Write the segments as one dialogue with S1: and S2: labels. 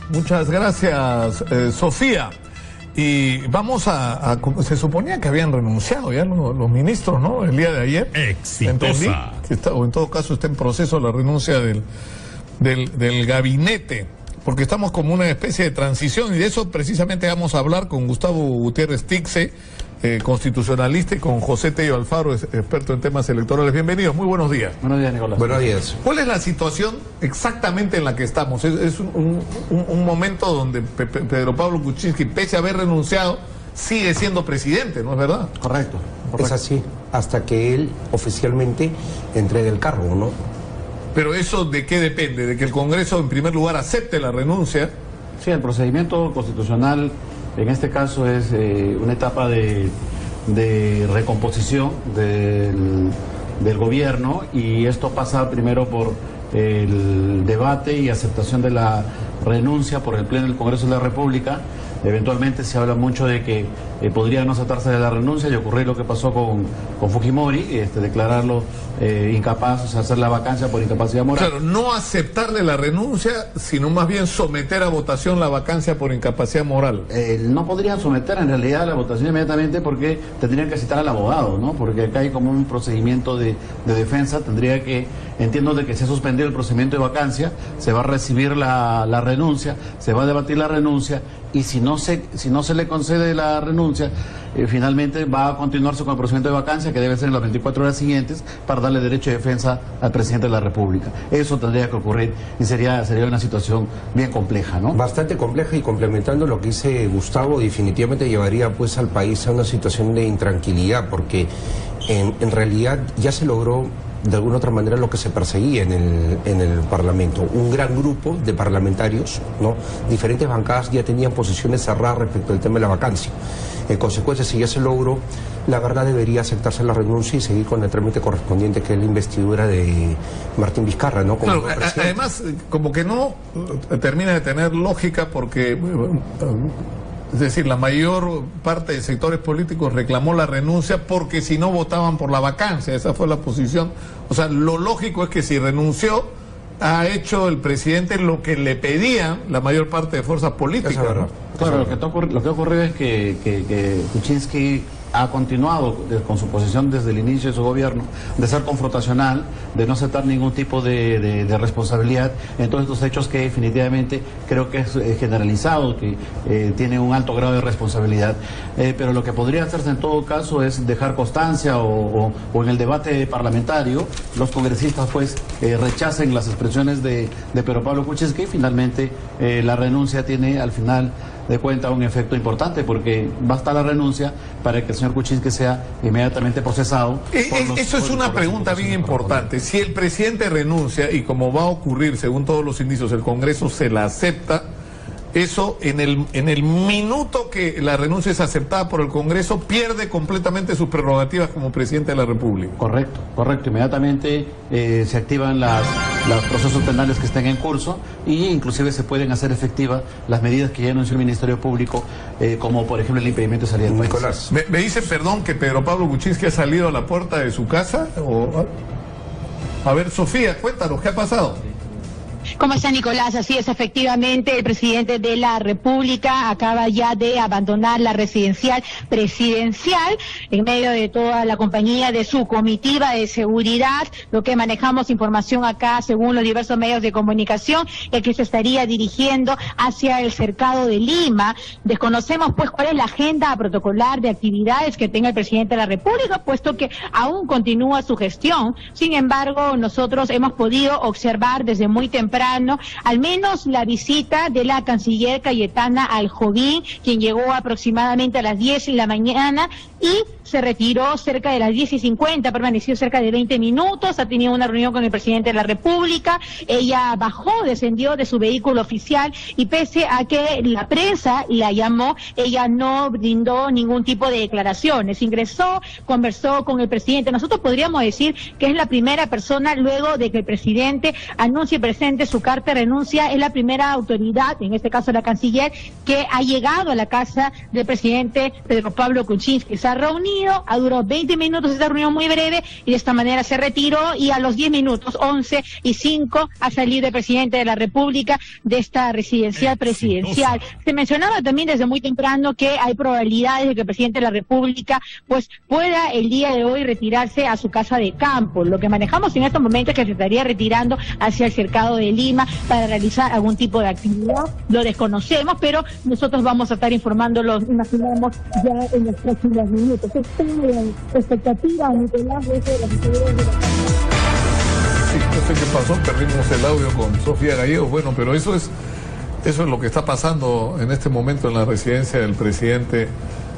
S1: Muchas gracias, Sofía. Y vamos se suponía que habían renunciado ya los ministros, ¿no? El día de ayer.
S2: Exitosa.
S1: O en todo caso está en proceso la renuncia del gabinete, porque estamos como una especie de transición, y de eso precisamente vamos a hablar con Gustavo Gutiérrez Tixe, constitucionalista, y con José Tello Alfaro, experto en temas electorales. Bienvenidos, muy buenos días.
S3: Buenos días, Nicolás.
S4: Buenos días.
S1: ¿Cuál es la situación exactamente en la que estamos? Es un momento donde Pedro Pablo Kuczynski, pese a haber renunciado, sigue siendo presidente, ¿no es verdad?
S3: Correcto.
S4: Es así, hasta que él oficialmente entregue el cargo, ¿no?
S1: Pero ¿eso de qué depende? ¿De que el Congreso en primer lugar acepte la renuncia?
S3: Sí, el procedimiento constitucional en este caso es una etapa de recomposición del gobierno, y esto pasa primero por el debate y aceptación de la renuncia por el Pleno del Congreso de la República. Eventualmente se habla mucho de que podría no aceptarse de la renuncia y ocurrir lo que pasó con Fujimori, declararlo incapaz, o sea, hacer la vacancia por incapacidad moral.
S1: Claro, no aceptarle la renuncia, sino más bien someter a votación la vacancia por incapacidad moral.
S3: No podrían someter en realidad a la votación inmediatamente, porque tendrían que citar al abogado, ¿no? Porque acá hay como un procedimiento de defensa. Tendría que, entiendo de que se ha suspendido el procedimiento de vacancia, se va a recibir la renuncia, se va a debatir la renuncia, y si no se le concede la renuncia, finalmente va a continuarse con el procedimiento de vacancia, que debe ser en las 24 horas siguientes, para darle derecho de defensa al presidente de la República. Eso tendría que ocurrir, y sería una situación bien compleja, ¿no?
S4: Bastante compleja, y complementando lo que dice Gustavo, definitivamente llevaría pues al país a una situación de intranquilidad, porque en realidad ya se logró de alguna otra manera lo que se perseguía en el Parlamento. Un gran grupo de parlamentarios, ¿no? Diferentes bancadas ya tenían posiciones cerradas respecto al tema de la vacancia. En consecuencia, si ya se logró, la verdad debería aceptarse la renuncia y seguir con el trámite correspondiente, que es la investidura de Martín Vizcarra, ¿no?
S1: Claro, además, como que no termina de tener lógica, porque es decir, la mayor parte de sectores políticos reclamó la renuncia porque si no votaban por la vacancia. Esa fue la posición. O sea, lo lógico es que si renunció, ha hecho el presidente lo que le pedían la mayor parte de fuerzas políticas, ¿no?
S3: Claro, lo que ha ocurrido es que Kuczynski ha continuado con su posición desde el inicio de su gobierno, de ser confrontacional, de no aceptar ningún tipo de responsabilidad en todos estos hechos, que definitivamente creo que es generalizado, que tiene un alto grado de responsabilidad. Pero lo que podría hacerse en todo caso es dejar constancia, o en el debate parlamentario los congresistas pues rechacen las expresiones de Pedro Pablo Kuczynski, y finalmente la renuncia tiene al final de cuenta un efecto importante, porque basta la renuncia para que el señor Kuczynski sea inmediatamente procesado.
S1: Eso es una pregunta bien importante. Si el presidente renuncia, y como va a ocurrir según todos los indicios, el Congreso se la acepta, eso en el minuto que la renuncia es aceptada por el Congreso, pierde completamente sus prerrogativas como presidente de la República.
S3: Correcto. Inmediatamente se activan los procesos penales que estén en curso, y inclusive se pueden hacer efectivas las medidas que ya anunció el Ministerio Público, como por ejemplo el impedimento de salida del país.
S4: Nicolás.
S1: Me dice, perdón, que Pedro Pablo Kuczynski ha salido a la puerta de su casa. A ver, Sofía, cuéntanos, ¿qué ha pasado?
S5: ¿Cómo está, Nicolás? Así es, efectivamente, el presidente de la República acaba ya de abandonar la residencial presidencial en medio de toda la compañía de su comitiva de seguridad. Lo que manejamos información acá, según los diversos medios de comunicación, es que se estaría dirigiendo hacia el cercado de Lima. Desconocemos pues cuál es la agenda protocolar de actividades que tenga el presidente de la República, puesto que aún continúa su gestión. Sin embargo, nosotros hemos podido observar desde muy temprano al menos la visita de la canciller Cayetana Aljovín, quien llegó aproximadamente a las 10 de la mañana y se retiró cerca de las 10:50, permaneció cerca de 20 minutos, ha tenido una reunión con el presidente de la República. Ella descendió de su vehículo oficial, y pese a que la prensa la llamó, ella no brindó ningún tipo de declaraciones. Ingresó, conversó con el presidente. Nosotros podríamos decir que es la primera persona, luego de que el presidente anuncie y presente presente su carta de renuncia. Es la primera autoridad, en este caso la canciller, que ha llegado a la casa del presidente Pedro Pablo Kuczynski. Se ha reunido, ha durado 20 minutos esta reunión muy breve, y de esta manera se retiró, y a los 10 minutos, 11:05, ha salido el presidente de la República de esta residencial presidencial. Se mencionaba también desde muy temprano que hay probabilidades de que el presidente de la República pues pueda el día de hoy retirarse a su casa de campo. Lo que manejamos en estos momentos es que se estaría retirando hacia el cercado de Lima para realizar algún tipo de actividad. Lo desconocemos, pero nosotros vamos a estar informándolos, imaginamos, ya en los próximos minutos. ¿Es expectativa, Nicolás, de eso de las autoridades de la casa?
S1: Sí, no sé qué pasó, perdimos el audio con Sofía Gallegos. Bueno, pero eso es lo que está pasando en este momento en la residencia del presidente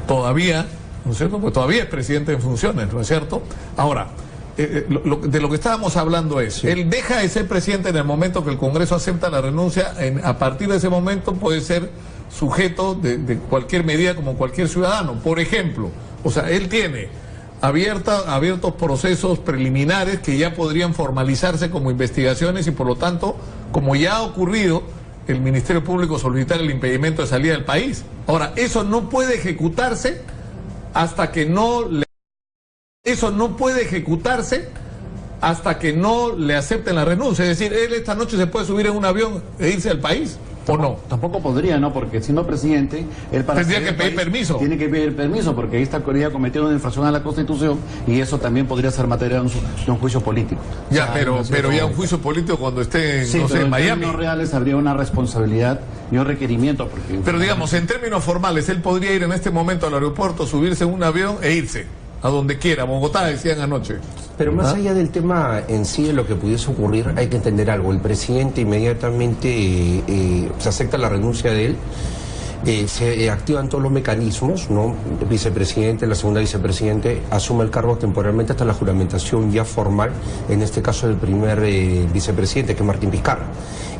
S1: todavía, ¿no es cierto? Pues todavía es presidente en funciones, ¿no es cierto? Ahora, de lo que estábamos hablando es, él deja de ser presidente en el momento que el Congreso acepta la renuncia, a partir de ese momento puede ser sujeto de cualquier medida como cualquier ciudadano. Por ejemplo, o sea, él tiene abiertos procesos preliminares que ya podrían formalizarse como investigaciones, y por lo tanto, como ya ha ocurrido, el Ministerio Público solicitar el impedimento de salida del país. Ahora, eso no puede ejecutarse hasta que no le acepten la renuncia. Es decir, él esta noche se puede subir en un avión e irse al país, ¿o no?
S3: Tampoco podría, ¿no? Porque siendo presidente, él para
S1: tendría que pedir permiso.
S3: Tiene que pedir permiso, porque ahí está cometiendo una infracción a la Constitución, y eso también podría ser materia de un juicio político.
S1: Ya, pero ya un juicio político cuando esté,
S3: sí,
S1: no sé, en Miami.
S3: En términos reales habría una responsabilidad y un requerimiento.
S1: Pero digamos, en términos formales, él podría ir en este momento al aeropuerto, subirse en un avión e irse a donde quiera. Bogotá, decían anoche.
S4: Pero más allá del tema en sí de lo que pudiese ocurrir, hay que entender algo. El presidente inmediatamente se acepta la renuncia de él, se activan todos los mecanismos, ¿no? El vicepresidente, la segunda vicepresidente asume el cargo temporalmente hasta la juramentación ya formal, en este caso del primer vicepresidente, que es Martín Vizcarra.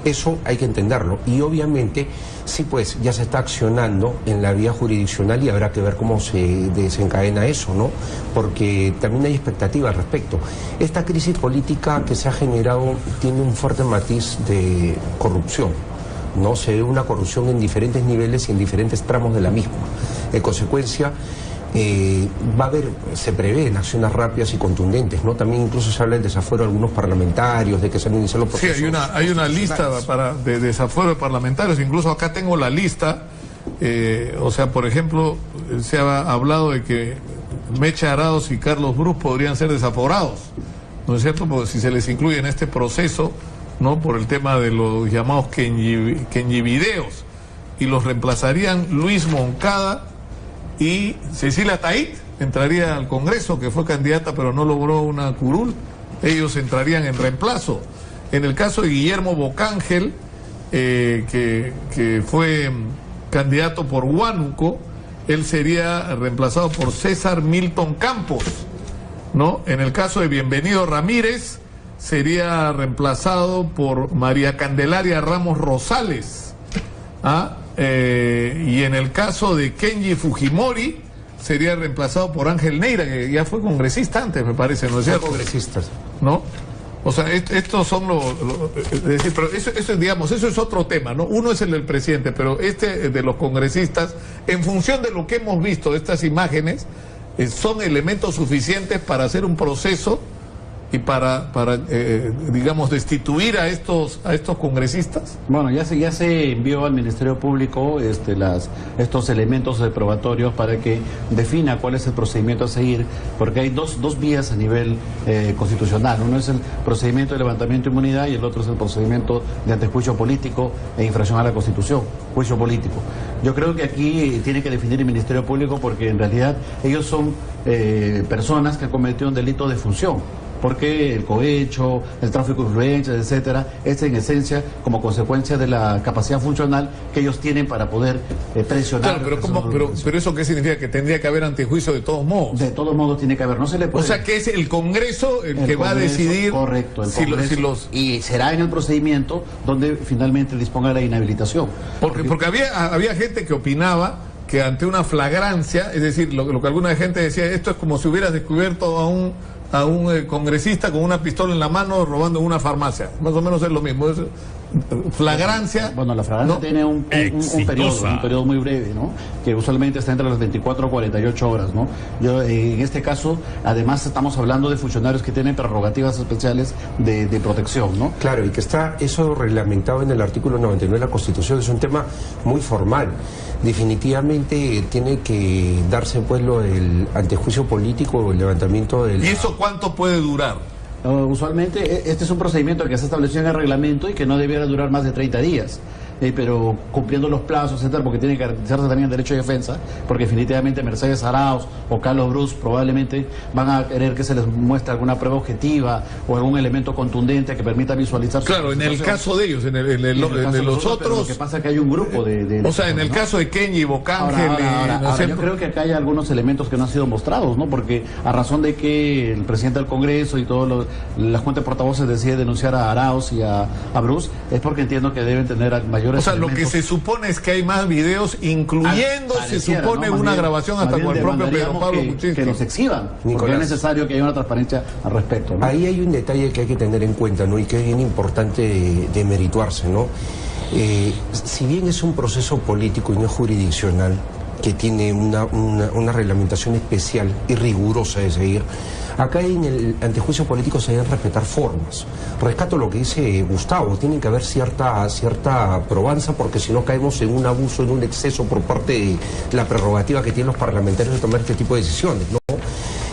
S4: Eso hay que entenderlo, y obviamente sí, pues ya se está accionando en la vía jurisdiccional, y habrá que ver cómo se desencadena eso, ¿no? Porque también hay expectativas al respecto. Esta crisis política que se ha generado tiene un fuerte matiz de corrupción, ¿no? Se ve una corrupción en diferentes niveles y en diferentes tramos de la misma. En consecuencia, va a haber, se prevén acciones rápidas y contundentes, ¿no? También incluso se habla del desafuero de algunos parlamentarios, de que se han iniciado los procesos.
S1: Sí, hay una lista de desafuero de parlamentarios, incluso acá tengo la lista. O sea, por ejemplo, se ha hablado de que Mecha Arauz y Carlos Brus podrían ser desaforados, ¿no es cierto? Porque si se les incluye en este proceso, ¿no? Por el tema de los llamados Kenyivideos, y los reemplazarían Luis Moncada y Cecilia Tait. Entraría al Congreso, que fue candidata pero no logró una curul. Ellos entrarían en reemplazo. En el caso de Guillermo Bocángel, que fue candidato por Huánuco, él sería reemplazado por César Milton Campos, ¿no? En el caso de Bienvenido Ramírez, sería reemplazado por María Candelaria Ramos Rosales. Y en el caso de Kenji Fujimori, sería reemplazado por Ángel Neira, que ya fue congresista antes, me parece, ¿no es cierto?
S4: Congresistas.
S1: ¿No? O sea, estos son es decir, pero eso, digamos, eso es otro tema, ¿no? Uno es el del presidente, pero de los congresistas, en función de lo que hemos visto de estas imágenes, son elementos suficientes para hacer un proceso y para digamos, destituir a estos congresistas.
S3: Bueno, ya se envió al Ministerio Público estos elementos probatorios para que defina cuál es el procedimiento a seguir, porque hay dos vías a nivel constitucional. Uno es el procedimiento de levantamiento de inmunidad, y el otro es el procedimiento de antejuicio político e infracción a la Constitución, juicio político. Yo creo que aquí tiene que definir el Ministerio Público, porque en realidad ellos son personas que han cometido un delito de función, porque el cohecho, el tráfico de influencias, etcétera, es en esencia como consecuencia de la capacidad funcional que ellos tienen para poder presionar.
S1: Claro, pero ¿eso qué significa? Que tendría que haber antejuicio de todos modos.
S3: De todos modos tiene que haber, no se le puede.
S1: O sea, que es el Congreso el que va a decidir.
S3: Correcto, y será en el procedimiento donde finalmente disponga la inhabilitación.
S1: Porque había gente que opinaba que ante una flagrancia, es decir, lo que alguna gente decía, esto es como si hubieras descubierto a un a un congresista con una pistola en la mano robando en una farmacia. Más o menos es lo mismo. Es flagrancia.
S3: Bueno, la flagrancia
S1: ¿no?
S3: tiene un periodo muy breve, ¿no? Que usualmente está entre las 24 o 48 horas, ¿no? Yo, en este caso, además estamos hablando de funcionarios que tienen prerrogativas especiales de protección, ¿no?
S4: Claro, y que está eso reglamentado en el artículo 99 de la Constitución. Es un tema muy formal. Definitivamente tiene que darse pues el antejuicio político o el levantamiento del...
S1: ¿Y eso cuánto puede durar?
S3: Usualmente este es un procedimiento que se estableció en el reglamento y que no debiera durar más de 30 días. Pero cumpliendo los plazos, etcétera, porque tiene que garantizarse también el derecho de defensa, porque definitivamente Mercedes Arauz o Carlos Bruce probablemente van a querer que se les muestre alguna prueba objetiva o algún elemento contundente que permita visualizar.
S1: Claro, en el caso de ellos, de los otros.
S3: Lo que pasa es que hay un grupo de
S1: o sea, en el caso de Kenji y Bocángel.
S3: Ahora, yo creo que acá hay algunos elementos que no han sido mostrados, ¿no? Porque a razón de que el presidente del Congreso y toda la Junta de Portavoces decide denunciar a Arauz y a Bruce, es porque entiendo que deben tener mayores.
S1: O sea,
S3: elementos.
S1: lo que se supone es que hay más videos, incluyendo, se supone, ¿no? Una grabación hasta con el propio Pedro Pablo Kuczynski.
S3: Que los exhiban,
S4: Nicolás,
S3: porque es necesario que haya una transparencia al respecto, ¿no?
S4: Ahí hay un detalle que hay que tener en cuenta, ¿no? Y que es bien importante de merituarse, ¿no? Si bien es un proceso político y no jurisdiccional, que tiene una reglamentación especial y rigurosa de seguir, acá en el antejuicio político se deben respetar formas. Rescato lo que dice Gustavo, tiene que haber cierta probanza, porque si no caemos en un abuso, en un exceso por parte de la prerrogativa que tienen los parlamentarios de tomar este tipo de decisiones, ¿no?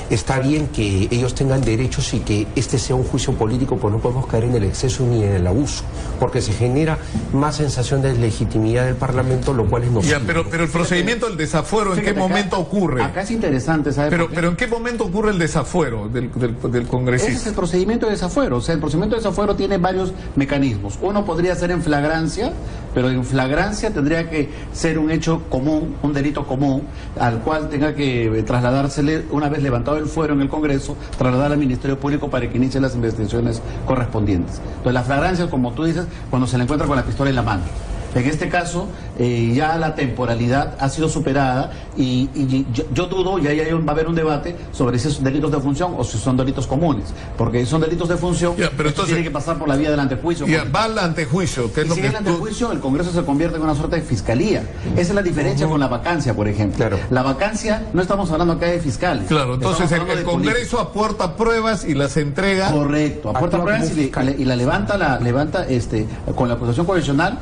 S4: Está bien que ellos tengan derechos y que este sea un juicio político, pues no podemos caer en el exceso ni en el abuso, porque se genera más sensación de legitimidad del Parlamento, lo cual es nocivo.
S1: Ya, pero el procedimiento del desafuero, ¿en qué momento ocurre?
S3: Acá es interesante, ¿sabes?
S1: Pero ¿en qué momento ocurre el desafuero del congresista?
S3: Ese es el procedimiento de desafuero. O sea, el procedimiento de desafuero tiene varios mecanismos. Uno podría ser en flagrancia, pero en flagrancia tendría que ser un hecho común, un delito común, al cual tenga que trasladársele, una vez levantado el fuero en el Congreso, trasladar al Ministerio Público para que inicie las investigaciones correspondientes. Entonces, la flagrancia, como tú dices, cuando se le encuentra con la pistola en la mano. En este caso, ya la temporalidad ha sido superada y yo dudo, y ahí va a haber un debate sobre si son delitos de función o si son delitos comunes. Porque si son delitos de función,
S1: pero entonces
S3: tiene que pasar por la vía del antejuicio.
S1: Va al antejuicio. ¿Qué es lo
S3: si
S1: que
S3: el antejuicio, el Congreso se convierte en una suerte de fiscalía. Esa es la diferencia con la vacancia, por ejemplo.
S4: Claro.
S3: La vacancia, no estamos hablando acá de fiscales.
S1: Claro, entonces el Congreso aporta pruebas y las entrega.
S3: Correcto, aporta pruebas y la levanta con la acusación convencional.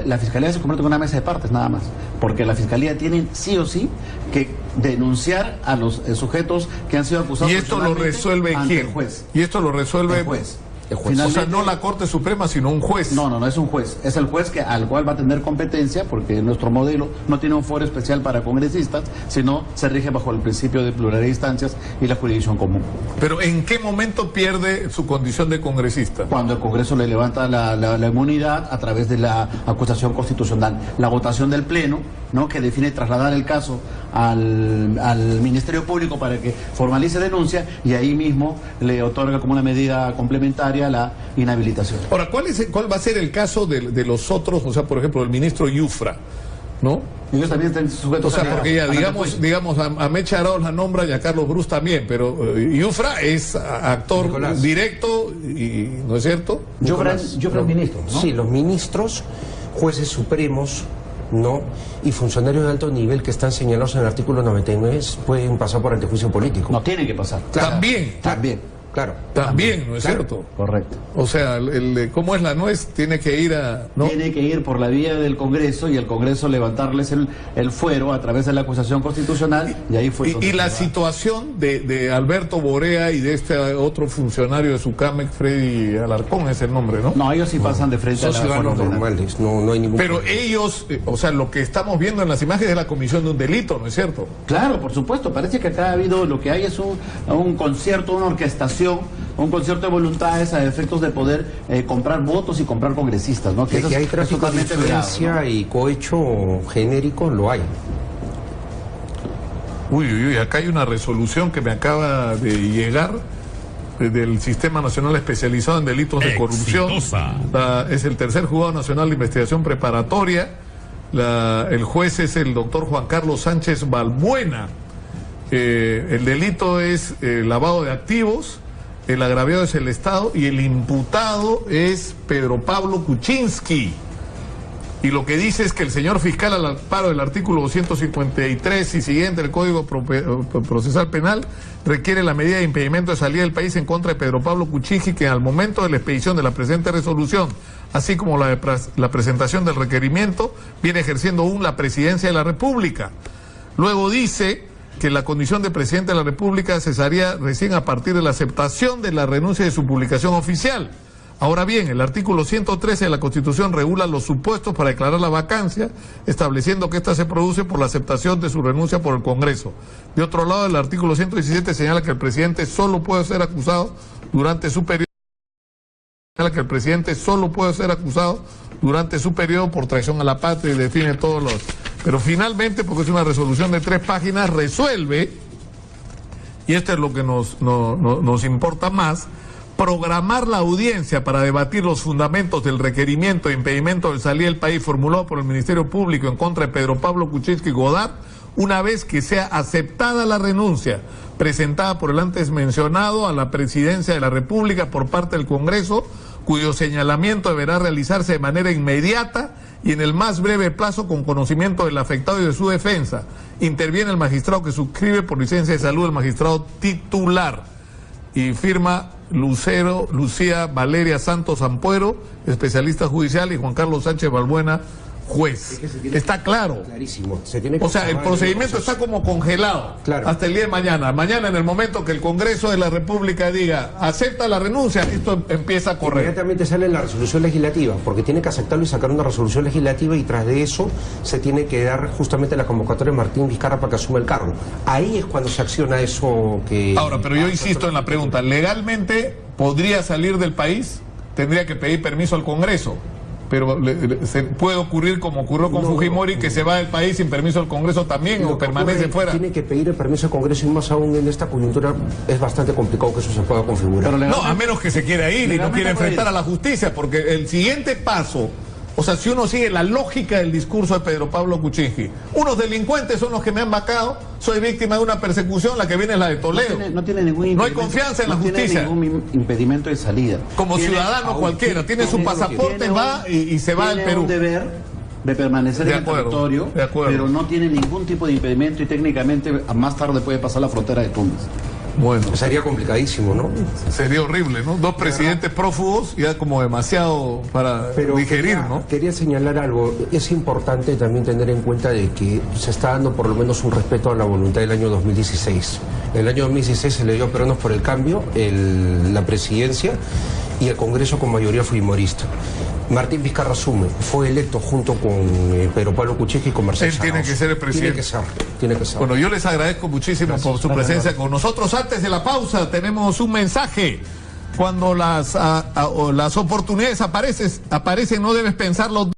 S3: La Fiscalía se convierte en una mesa de partes nada más, porque la Fiscalía tiene sí o sí que denunciar a los sujetos que han sido acusados.
S1: ¿Y esto lo resuelve quién?
S3: El juez.
S1: ¿Y esto lo resuelve
S3: el juez?
S1: O sea, no la Corte Suprema, sino un juez.
S3: No, es un juez. Es el juez al cual va a tener competencia, porque nuestro modelo no tiene un foro especial para congresistas, sino se rige bajo el principio de pluralidad de instancias y la jurisdicción común.
S1: Pero ¿en qué momento pierde su condición de congresista?
S3: Cuando el Congreso le levanta la inmunidad a través de la acusación constitucional. La votación del Pleno, ¿no?, que define trasladar el caso al Ministerio Público para que formalice denuncia, y ahí mismo le otorga como una medida complementaria la inhabilitación.
S1: Ahora, ¿cuál va a ser el caso de los otros? O sea, por ejemplo, el ministro Yufra, ¿no?
S3: Ellos también están sujetos.
S1: O sea, porque ya, digamos a Mecha Arauz la nombra y a Carlos Bruce también, pero Yufra es actor
S4: Nicolás.
S1: Directo, ¿no es cierto?
S3: Yufra es ministro, ¿no?
S4: Sí, los ministros, jueces supremos, ¿no?, y funcionarios de alto nivel que están señalados en el artículo 99 pueden pasar por antejuicio político.
S3: No tienen que pasar.
S1: Claro.
S3: También.
S4: Claro.
S1: También, ¿no es
S4: Claro.
S1: cierto?
S3: Correcto.
S1: O sea, ¿cómo es la nuez? Tiene que ir ¿no?
S3: Tiene que ir por la vía del Congreso y el Congreso levantarles el fuero a través de la acusación constitucional, y ahí fue.
S1: Y la situación de Alberto Borea y de este otro funcionario de Sucamec, Freddy Alarcón es el nombre, ¿no?
S3: No, ellos sí pasan de frente
S4: Son
S3: a la
S4: ciudadanos
S3: forma ordenada.
S4: normales, no hay ningún
S1: Pero
S4: problema.
S1: ellos, o sea, lo que estamos viendo en las imágenes es la comisión de un delito, ¿no es cierto?
S3: Claro, por supuesto. Parece que acá ha habido, lo que hay es un concierto, una orquestación, un concierto de voluntades a efectos de poder comprar votos y comprar congresistas, ¿no?
S4: Que
S3: eso
S4: hay
S3: es
S4: tráfico de
S3: totalmente
S4: influencia,
S3: vedado, ¿no?
S4: y cohecho genérico, lo hay.
S1: Uy, acá hay una resolución que me acaba de llegar del Sistema Nacional Especializado en Delitos de Corrupción. Es el tercer juzgado nacional de investigación preparatoria. El juez es el doctor Juan Carlos Sánchez Balbuena. El delito es lavado de activos, el agraviado es el Estado y el imputado es Pedro Pablo Kuczynski. Y lo que dice es que el señor fiscal, al amparo del artículo 253 y siguiente del Código Procesal Penal, requiere la medida de impedimento de salida del país en contra de Pedro Pablo Kuczynski, que al momento de la expedición de la presente resolución, así como la presentación del requerimiento, viene ejerciendo aún la presidencia de la República. Luego dice que la condición de presidente de la República cesaría recién a partir de la aceptación de la renuncia de su publicación oficial. Ahora bien, el artículo 113 de la Constitución regula los supuestos para declarar la vacancia, estableciendo que ésta se produce por la aceptación de su renuncia por el Congreso. De otro lado, el artículo 117 señala que el presidente solo puede ser acusado durante su periodo por traición a la patria y define todos los... Pero finalmente, porque es una resolución de 3 páginas, resuelve, y esto es lo que nos importa más, programar la audiencia para debatir los fundamentos del requerimiento de impedimento de salida del país formulado por el Ministerio Público en contra de Pedro Pablo Kuczynski Godard, una vez que sea aceptada la renuncia presentada por el antes mencionado a la presidencia de la República por parte del Congreso, cuyo señalamiento deberá realizarse de manera inmediata y en el más breve plazo con conocimiento del afectado y de su defensa. Interviene el magistrado que suscribe por licencia de salud el magistrado titular. Y firma Lucía Valeria Santos Ampuero, especialista judicial, y Juan Carlos Sánchez Balbuena, juez. Está claro.
S4: Clarísimo.
S1: O sea, el procedimiento está como congelado hasta el día de mañana. Mañana, en el momento que el Congreso de la República diga acepta la renuncia, esto empieza a correr.
S4: Inmediatamente sale la resolución legislativa, porque tiene que aceptarlo y sacar una resolución legislativa, y tras de eso se tiene que dar justamente la convocatoria de Martín Vizcarra para que asuma el cargo. Ahí es cuando se acciona eso que...
S1: Ahora, pero yo insisto en la pregunta, ¿legalmente podría salir del país? ¿Tendría que pedir permiso al Congreso? Pero se puede ocurrir como ocurrió con Fujimori, que se va del país sin permiso del Congreso también, o permanece fuera.
S4: Tiene que pedir el permiso del Congreso, y más aún en esta coyuntura es bastante complicado que eso se pueda configurar.
S1: No, a menos que se quiera ir y no quiera enfrentar a la justicia, porque el siguiente paso, o sea, si uno sigue la lógica del discurso de Pedro Pablo Kuczynski, unos delincuentes son los que me han vacado, soy víctima de una persecución, la que viene es la de Toledo. No hay confianza en la justicia.
S3: No tiene ningún impedimento de salida.
S1: Como ciudadano cualquiera, tiene su pasaporte, va y se va al Perú.
S3: Tiene un deber de permanecer en el territorio, pero no tiene ningún tipo de impedimento y técnicamente más tarde puede pasar la frontera de Túnez.
S1: Bueno,
S4: sería complicadísimo, ¿no?
S1: Sería horrible, ¿no? 2 presidentes prófugos, ya como demasiado para digerir, ¿no?
S4: Quería señalar algo. Es importante también tener en cuenta de que se está dando por lo menos un respeto a la voluntad del año 2016. En el año 2016 se le dio a Peruanos por el Cambio la presidencia, y el Congreso con mayoría fujimorista. Martín Vizcarra asume, fue electo junto con Pedro Pablo Kuczynski y con Marcelo.
S1: Él tiene que ser el presidente.
S4: Tiene que ser.
S1: Bueno, yo les agradezco muchísimo por su presencia con nosotros. Antes de la pausa tenemos un mensaje. Cuando las oportunidades aparecen, no debes pensarlo.